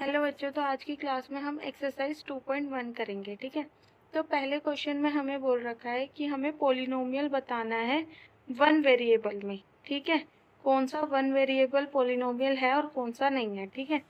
Hello बच्चों, तो आज की क्लास में हम एक्सरसाइज 2.1 करेंगे। ठीक है। तो पहले क्वेश्चन में हमें बोल रखा है कि हमें पोलिनोमियल बताना है वन वेरिएबल में। ठीक है। कौन सा वन वेरिएबल पोलिनोमियल है और कौन सा नहीं है। ठीक है।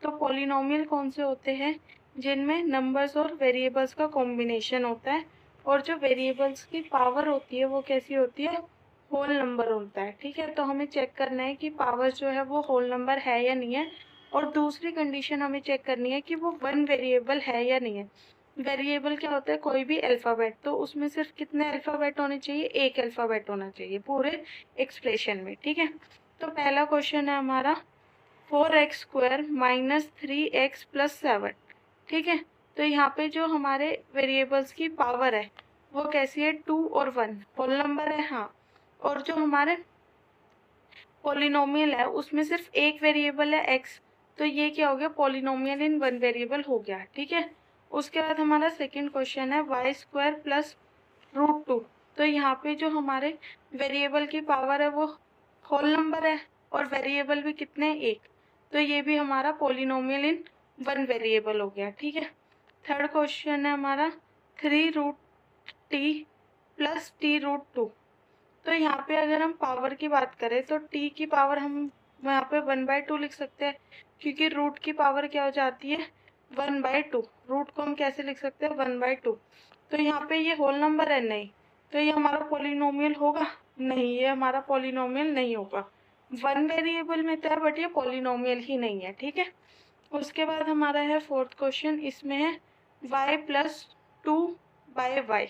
तो पोलिनोमियल कौन से होते हैं? जिनमें नंबर्स और वेरिएबल्स का कॉम्बिनेशन होता है और जो वेरिएबल्स की पावर होती है वो कैसी होती है? होल नंबर होता है। ठीक है। तो हमें चेक करना है कि पावर जो है वो होल नंबर है या नहीं है। और दूसरी कंडीशन हमें चेक करनी है कि वो वन वेरिएबल है या नहीं है। वेरिएबल क्या होता है? कोई भी अल्फ़ाबेट, तो उसमें सिर्फ कितने अल्फ़ाबेट होने चाहिए? एक अल्फ़ाबेट होना चाहिए पूरे एक्सप्रेशन में। ठीक है। तो पहला क्वेश्चन है हमारा 4x² माइनस 3x प्लस 7। ठीक है। तो यहाँ पे जो हमारे वेरिएबल्स की पावर है वो कैसी है? 2 और 1 होल नंबर है। हाँ। और जो हमारे पॉलिनोमियल है उसमें सिर्फ एक वेरिएबल है x, तो ये क्या हो गया? पॉलिनोमियल इन वन वेरिएबल हो गया। ठीक है। उसके बाद हमारा सेकंड क्वेश्चन है y² प्लस √2। तो यहाँ पे जो हमारे वेरिएबल की पावर है वो होल नंबर है और वेरिएबल भी कितने? एक। तो ये भी हमारा पॉलिनोमियल इन वन वेरिएबल हो गया। ठीक है। थर्ड क्वेश्चन है हमारा 3√t प्लस t√2। तो यहाँ पे अगर हम पावर की बात करें तो t की पावर हम यहाँ पे 1/2 लिख सकते हैं, क्योंकि रूट की पावर क्या हो जाती है? 1/2। रूट को हम कैसे लिख सकते हैं? 1/2। तो यहाँ पे ये होल नंबर है? नहीं। तो ये हमारा पॉलिनोमियल होगा? नहीं, ये हमारा पॉलिनोमियल नहीं होगा। वन वेरिएबल में तो है बट ये पॉलिनोमियल ही नहीं है। ठीक है। उसके बाद हमारा है फोर्थ क्वेश्चन, इसमें है y प्लस 2/y।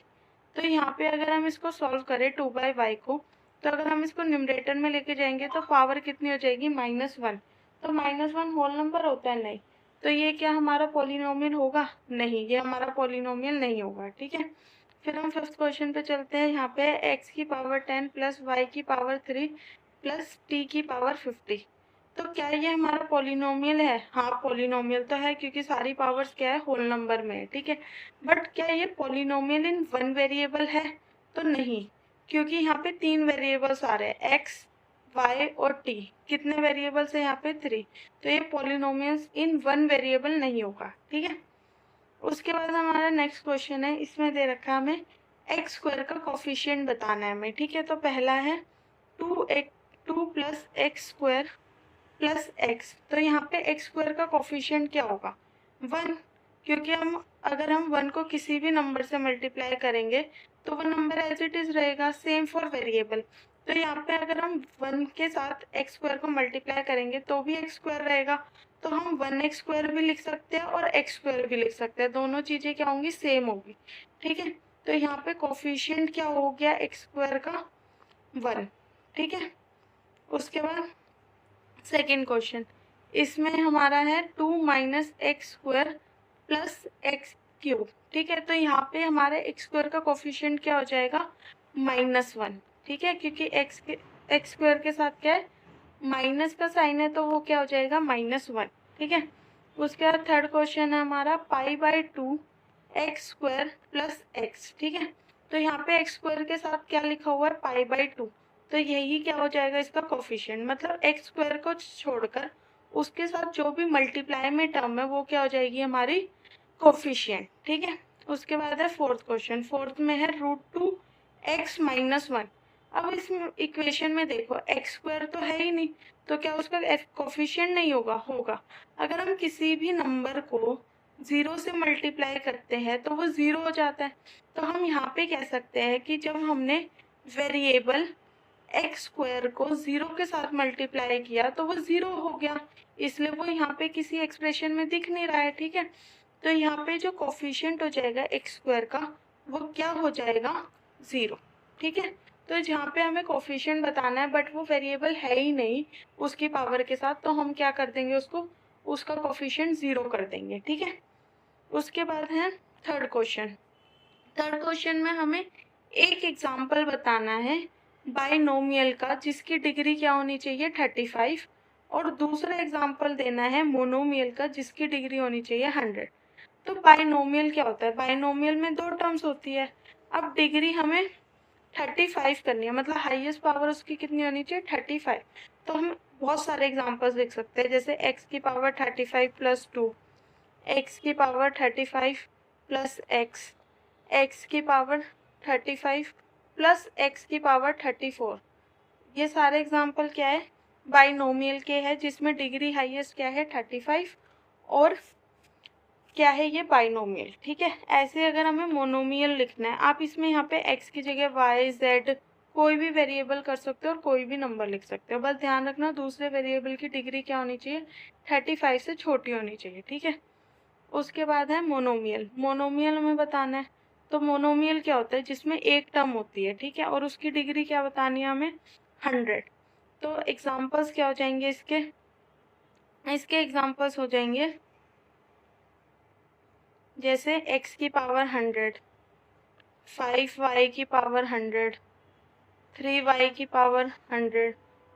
तो यहाँ पे अगर हम इसको सॉल्व करें 2/y को, तो अगर हम इसको न्यूमरेटर में लेके जाएंगे तो पावर कितनी हो जाएगी? -1। तो -1 होल नंबर होता है? नहीं। तो ये क्या हमारा पॉलिनोमियल होगा? नहीं, ये हमारा पॉलिनोमियल नहीं होगा। ठीक है। फिर हम फिफ्थ क्वेश्चन पे चलते हैं। यहाँ पे x की पावर 10 प्लस y की पावर 3 प्लस t की पावर 50। तो क्या ये हमारा पॉलिनोमियल है? हाँ, पॉलिनोमियल तो है, क्योंकि सारी पावर्स क्या है? होल नंबर में है। ठीक है। बट क्या ये पॉलिनोमियल इन वन वेरिएबल है? तो नहीं, क्योंकि यहाँ पे 3 वेरिएबल्स आ रहे हैं, x, y और t। कितने वेरिएबल्स है यहाँ पे? 3। तो ये पॉलिनोमियल्स इन वन वेरिएबल नहीं होगा। ठीक है। उसके बाद हमारा नेक्स्ट क्वेश्चन है, इसमें दे रखा है हमें x² का कोफिशिएंट बताना है हमें। ठीक है। तो पहला है 2 प्लस x² प्लस x। तो यहाँ पे x² का कोफिशिएंट क्या होगा? 1, क्योंकि अगर हम 1 को किसी भी नंबर से मल्टीप्लाई करेंगे तो वो नंबर एज इट इज रहेगा। Same for variable. तो यहाँ पे अगर हम 1 के साथ x² को मल्टीप्लाई करेंगे तो भी x² रहेगा। तो हम 1x² भी लिख सकते हैं और x² भी लिख सकते हैं, दोनों चीजें क्या होंगी? सेम होगी। ठीक है। तो यहाँ पे कोफिशिएंट क्या हो गया x² का? 1। ठीक है। उसके बाद सेकेंड क्वेश्चन, इसमें हमारा है 2 माइनस x² प्लस x³। ठीक है। तो यहाँ पे हमारे x² का कोफिशिएंट क्या हो जाएगा? -1। ठीक है। क्योंकि x² के साथ क्या है? माइनस का साइन है, तो वो क्या हो जाएगा? -1। ठीक है। उसके बाद थर्ड क्वेश्चन है हमारा π/2 x² प्लस x। ठीक है। तो यहाँ पे x² के साथ क्या लिखा हुआ है? π/2। तो यही क्या हो जाएगा? इसका कोफिशिएंट। मतलब x² को छोड़कर उसके साथ जो भी मल्टीप्लाई में टर्म है वो क्या हो जाएगी? हमारी कोफिशिएंट। ठीक है। उसके बाद है फोर्थ क्वेश्चन। फोर्थ में है √2 x माइनस 1। अब इस इक्वेशन में देखो, x² तो है ही नहीं, तो क्या उसका कोफिशिएंट नहीं होगा? होगा। अगर हम किसी भी नंबर को 0 से मल्टीप्लाई करते हैं तो वो 0 हो जाता है। तो हम यहाँ पे कह सकते हैं कि जब हमने वेरिएबल x² को 0 के साथ मल्टीप्लाई किया तो वो 0 हो गया, इसलिए वो यहाँ पे किसी एक्सप्रेशन में दिख नहीं रहा है। ठीक है। तो यहाँ पे जो कोफिशिएंट हो जाएगा x² का वो क्या हो जाएगा? 0। ठीक है। तो जहाँ पे हमें कोफिशिएंट बताना है बट वो वेरिएबल है ही नहीं उसकी पावर के साथ, तो हम क्या कर देंगे? उसका कोफिशिएंट 0 कर देंगे। ठीक है। उसके बाद है थर्ड क्वेश्चन। थर्ड क्वेश्चन में हमें एक एग्जाम्पल बताना है बाइनोमियल का जिसकी डिग्री क्या होनी चाहिए? 35। और दूसरा एग्जाम्पल देना है मोनोमियल का जिसकी डिग्री होनी चाहिए 100। तो बाइनोमियल क्या होता है? बाइनोमियल में 2 टर्म्स होती है। अब डिग्री हमें 35 करनी है, मतलब हाईएस्ट पावर उसकी कितनी होनी चाहिए 35। तो हम बहुत सारे एग्जांपल्स लिख सकते हैं, जैसे x की पावर 35 प्लस 2, x की पावर 35 प्लस x की पावर 35 प्लस x की पावर 34। ये सारे एग्जांपल क्या है, बाइनोमियल के हैं, जिसमें डिग्री हाईएस्ट क्या है 35 और क्या है ये बाइनोमियल। ठीक है, ऐसे अगर हमें मोनोमियल लिखना है, आप इसमें यहाँ पे x की जगह y z कोई भी वेरिएबल कर सकते हो और कोई भी नंबर लिख सकते हो। बस ध्यान रखना दूसरे वेरिएबल की डिग्री क्या होनी चाहिए 35 से छोटी होनी चाहिए। ठीक है, उसके बाद है मोनोमियल। मोनोमियल हमें बताना है, तो मोनोमियल क्या होता है, जिसमें एक टर्म होती है। ठीक है, और उसकी डिग्री क्या बतानी है हमें 100। तो एग्जाम्पल्स क्या हो जाएंगे इसके एग्जाम्पल्स हो जाएंगे जैसे x की पावर 100, 5y की पावर 100, 3y की पावर 100।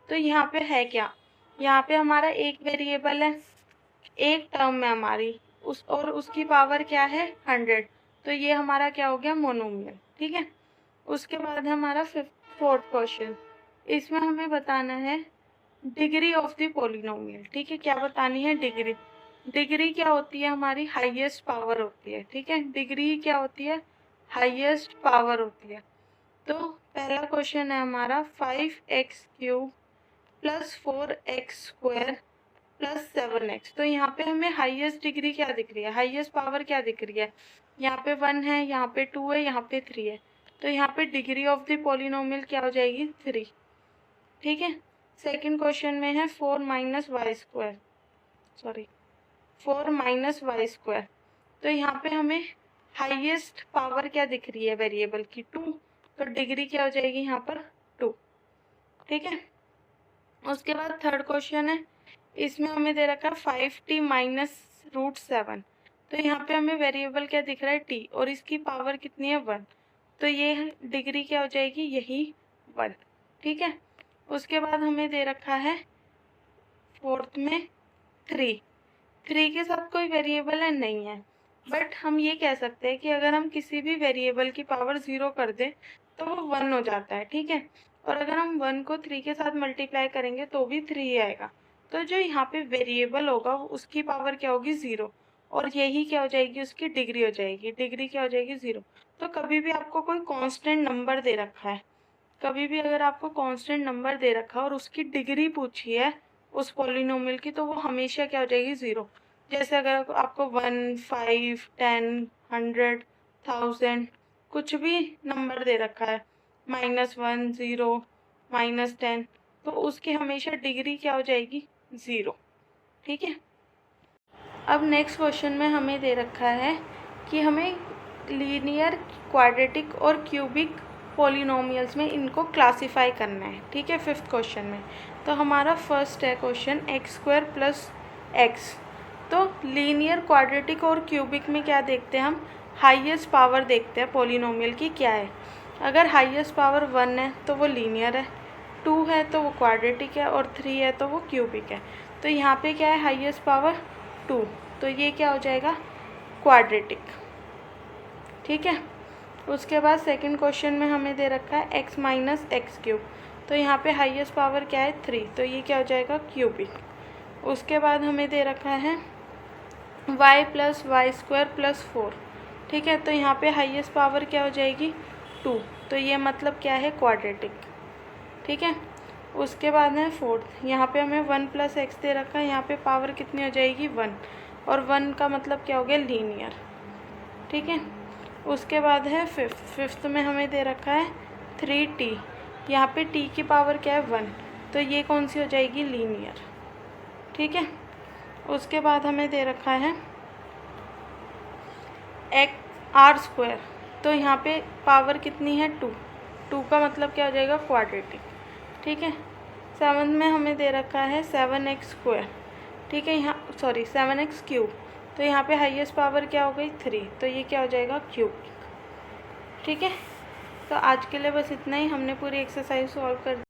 तो यहाँ पे है क्या, यहाँ पे हमारा एक वेरिएबल है, एक टर्म है हमारी और उसकी पावर क्या है 100। तो ये हमारा क्या हो गया मोनोमियल। ठीक है, उसके बाद है हमारा फोर्थ क्वेश्चन। इसमें हमें बताना है डिग्री ऑफ द पॉलिनोमियल। ठीक है, क्या बतानी है डिग्री क्या होती है हमारी हाईएस्ट पावर होती है। ठीक है, डिग्री क्या होती है हाईएस्ट पावर होती है। तो पहला क्वेश्चन है हमारा 5x³ plus 4x² plus 7x। तो यहाँ पे हमें हाईएस्ट डिग्री क्या दिख रही है, हाईएस्ट पावर क्या दिख रही है, यहाँ पे 1 है, यहाँ पे 2 है, यहाँ पे 3 है। तो यहाँ पे डिग्री ऑफ द पॉलिनोमियल क्या हो जाएगी 3। ठीक है, सेकंड क्वेश्चन में है 4 माइनस y²। तो यहाँ पे हमें हाईएस्ट पावर क्या दिख रही है वेरिएबल की 2, तो डिग्री क्या हो जाएगी यहाँ पर 2। ठीक है, उसके बाद थर्ड क्वेश्चन है, इसमें हमें दे रखा है 5t माइनस √7। तो यहाँ पे हमें वेरिएबल क्या दिख रहा है t और इसकी पावर कितनी है 1। तो ये डिग्री क्या हो जाएगी यही 1। ठीक है, उसके बाद हमें दे रखा है फोर्थ में 3 के साथ कोई वेरिएबल है नहीं है, बट हम ये कह सकते हैं कि अगर हम किसी भी वेरिएबल की पावर 0 कर दें तो वो 1 हो जाता है। ठीक है, और अगर हम 1 को 3 के साथ मल्टीप्लाई करेंगे तो भी 3 आएगा। तो जो यहाँ पे वेरिएबल होगा उसकी पावर क्या होगी 0 और यही क्या हो जाएगी उसकी डिग्री हो जाएगी। डिग्री क्या हो जाएगी 0। तो कभी भी आपको कोई कांस्टेंट नंबर दे रखा है, कभी भी अगर आपको कांस्टेंट नंबर दे रखा है और उसकी डिग्री पूछी है उस पॉलिनोमियल की, तो वो हमेशा क्या हो जाएगी 0। जैसे अगर आपको 1, 5, 10, 100, 1000 कुछ भी नंबर दे रखा है, -1, 0, -10, तो उसकी हमेशा डिग्री क्या हो जाएगी 0। ठीक है, अब नेक्स्ट क्वेश्चन में हमें दे रखा है कि हमें लीनियर, क्वाड्रेटिक और क्यूबिक पॉलिनोमियल्स में इनको क्लासिफाई करना है। ठीक है, फिफ्थ क्वेश्चन में। तो हमारा फर्स्ट है क्वेश्चन x² प्लस x। तो लीनियर, क्वाड्रेटिक और क्यूबिक में क्या देखते हैं हम, हाईएस्ट पावर देखते हैं पॉलिनोमियल की क्या है। अगर हाईएस्ट पावर 1 है तो वो लीनियर है, 2 है तो वो क्वाड्रेटिक है और 3 है तो वो क्यूबिक है। तो यहाँ पे क्या है हाईएस्ट पावर 2, तो ये क्या हो जाएगा क्वाड्रेटिक। ठीक है, उसके बाद सेकंड क्वेश्चन में हमें दे रखा है x माइनस x³। तो यहाँ पे हाईएस्ट पावर क्या है 3, तो ये क्या हो जाएगा क्यूबिक। उसके बाद हमें दे रखा है y प्लस y² प्लस 4। ठीक है, तो यहाँ पे हाईएस्ट पावर क्या हो जाएगी 2, तो ये मतलब क्या है क्वाड्रेटिक। ठीक है, उसके बाद है फोर्थ, यहाँ पे हमें 1 प्लस x दे रखा है, यहाँ पे पावर कितनी हो जाएगी 1 और 1 का मतलब क्या हो गया लीनियर। ठीक है, उसके बाद है फिफ्थ में हमें दे रखा है 3t, यहाँ पे t की पावर क्या है 1, तो ये कौन सी हो जाएगी लीनियर। ठीक है, उसके बाद हमें दे रखा है r²। तो यहाँ पे पावर कितनी है 2 का मतलब क्या हो जाएगा क्वाड्रेटिक। ठीक है, 7 में हमें दे रखा है 7x²। ठीक है, यहाँ 7x³। तो यहाँ पे हाईएस्ट पावर क्या हो गई 3, तो ये क्या हो जाएगा क्यूब। ठीक है, तो आज के लिए बस इतना ही। हमने पूरी एक्सरसाइज सॉल्व कर दी।